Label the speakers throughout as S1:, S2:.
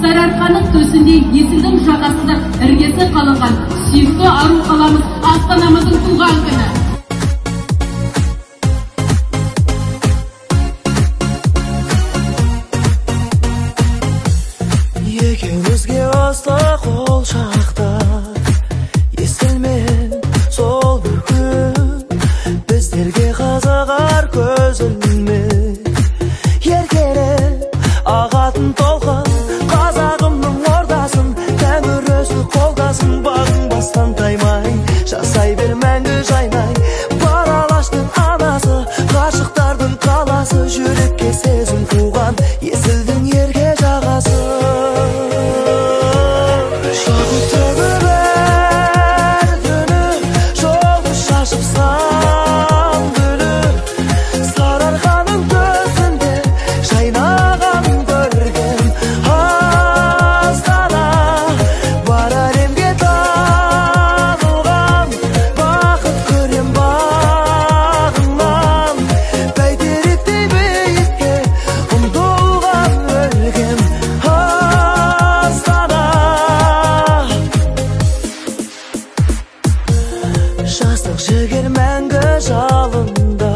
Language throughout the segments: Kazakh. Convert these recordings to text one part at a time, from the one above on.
S1: Сарыарқаның төсінде есілдің жағасында іргесі қаланған сүйікті ару қаламыз Астанамыздың туған күні.
S2: Екеумізге ыстық ол шақта естілмен сол бір күн біздерге қызығар көзілмен еркелеп ағатын толқын қазағымның ордасын тәңір өзі қолдасын бағың бастан таймай жасай бер мәңгі жайнай бар алаштың анасы ғашықтардың қаласы жүрекке сезім туған есілдің ерке жағасы. Жастық жігер мәңгі жалында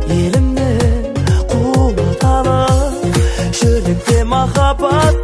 S2: елімнен қуаталы жүректе махаббат